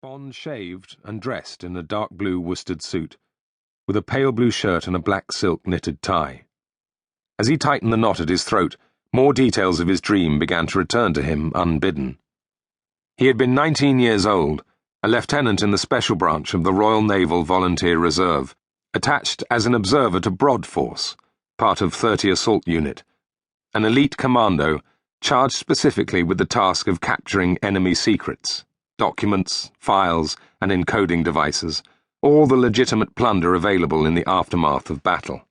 Bond shaved and dressed in a dark blue worsted suit, with a pale blue shirt and a black silk knitted tie. As he tightened the knot at his throat, more details of his dream began to return to him unbidden. He had been 19 years old, a lieutenant in the special branch of the Royal Naval Volunteer Reserve, attached as an observer to Broadforce, part of 30 Assault Unit, an elite commando charged specifically with the task of capturing enemy secrets, documents, files, and encoding devices, all the legitimate plunder available in the aftermath of battle.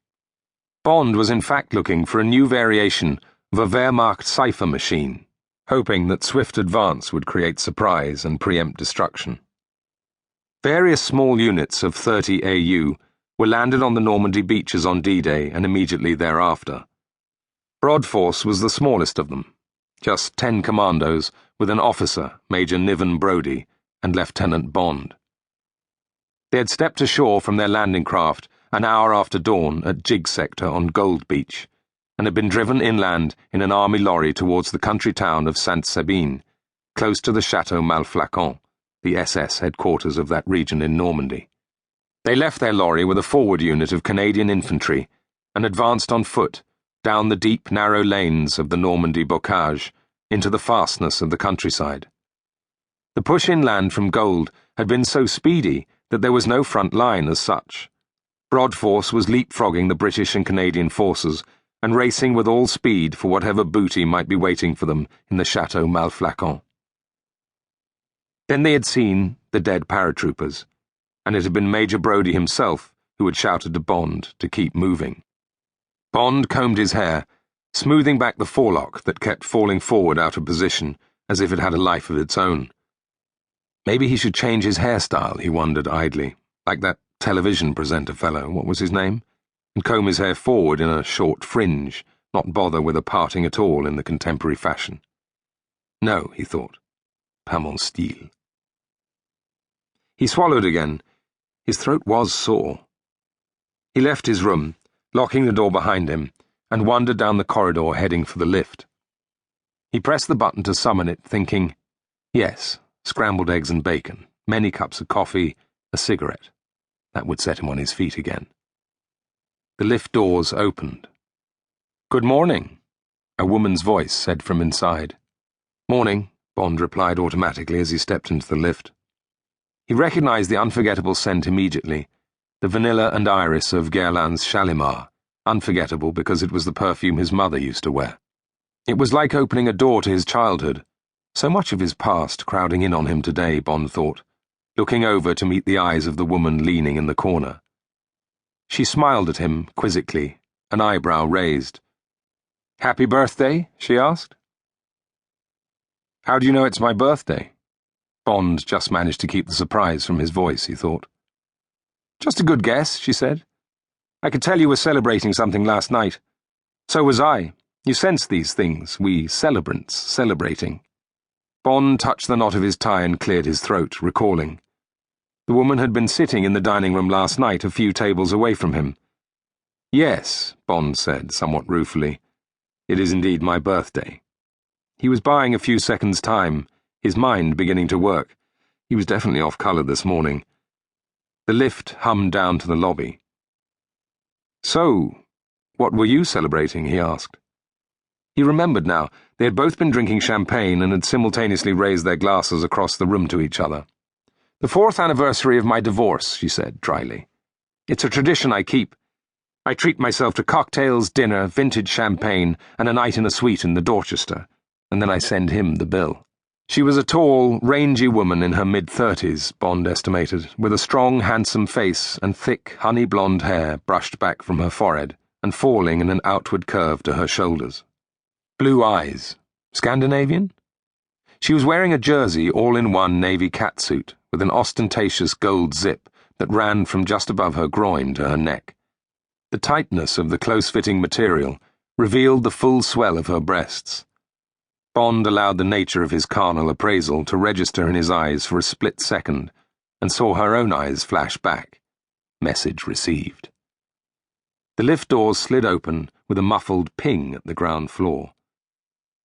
Bond was in fact looking for a new variation of a Wehrmacht cipher machine, hoping that swift advance would create surprise and preempt destruction. Various small units of 30 AU were landed on the Normandy beaches on D-Day and immediately thereafter. Broadforce was the smallest of them, just 10 commandos with an officer, Major Niven Brodie, and Lieutenant Bond. They had stepped ashore from their landing craft an hour after dawn at Jig Sector on Gold Beach, and had been driven inland in an army lorry towards the country town of Sainte-Sabine, close to the Chateau Malflacon, the SS headquarters of that region in Normandy. They left their lorry with a forward unit of Canadian infantry and advanced on foot down the deep, narrow lanes of the Normandy bocage into the fastness of the countryside. The push inland from Gold had been so speedy that there was no front line as such. Broadforce was leapfrogging the British and Canadian forces and racing with all speed for whatever booty might be waiting for them in the Chateau Malflacon. Then they had seen the dead paratroopers, and it had been Major Brodie himself who had shouted to Bond to keep moving. Bond combed his hair, smoothing back the forelock that kept falling forward out of position as if it had a life of its own. Maybe he should change his hairstyle, he wondered idly, like that television presenter fellow, what was his name? And comb his hair forward in a short fringe, not bother with a parting at all in the contemporary fashion. No, he thought, pas mon style. He swallowed again. His throat was sore. He left his room, locking the door behind him, and wandered down the corridor heading for the lift. He pressed the button to summon it, thinking, yes, scrambled eggs and bacon, many cups of coffee, a cigarette. That would set him on his feet again. The lift doors opened. "Good morning," a woman's voice said from inside. "Morning," Bond replied automatically as he stepped into the lift. He recognized the unforgettable scent immediately, the vanilla and iris of Guerlain's Shalimar, unforgettable because it was the perfume his mother used to wear. It was like opening a door to his childhood, so much of his past crowding in on him today, Bond thought, looking over to meet the eyes of the woman leaning in the corner. She smiled at him quizzically, an eyebrow raised. "Happy birthday?" she asked. "How do you know it's my birthday?" Bond just managed to keep the surprise from his voice, he thought. "Just a good guess," she said. "I could tell you were celebrating something last night. So was I. You sense these things, we celebrants celebrating." Bond touched the knot of his tie and cleared his throat, recalling. The woman had been sitting in the dining room last night a few tables away from him. "Yes," Bond said, somewhat ruefully. "It is indeed my birthday." He was buying a few seconds' time, his mind beginning to work. He was definitely off colour this morning. The lift hummed down to the lobby. "So, what were you celebrating?" he asked. He remembered now. They had both been drinking champagne and had simultaneously raised their glasses across the room to each other. "The 4th anniversary of my divorce," she said dryly. "It's a tradition I keep. I treat myself to cocktails, dinner, vintage champagne, and a night in a suite in the Dorchester, and then I send him the bill." She was a tall, rangy woman in her mid-30s, Bond estimated, with a strong, handsome face and thick, honey-blonde hair brushed back from her forehead and falling in an outward curve to her shoulders. Blue eyes. Scandinavian? She was wearing a jersey all-in-one navy catsuit with an ostentatious gold zip that ran from just above her groin to her neck. The tightness of the close-fitting material revealed the full swell of her breasts. Bond allowed the nature of his carnal appraisal to register in his eyes for a split second and saw her own eyes flash back. Message received. The lift doors slid open with a muffled ping at the ground floor.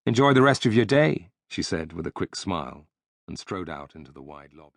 "Enjoy the rest of your day," she said with a quick smile, and strode out into the wide lobby.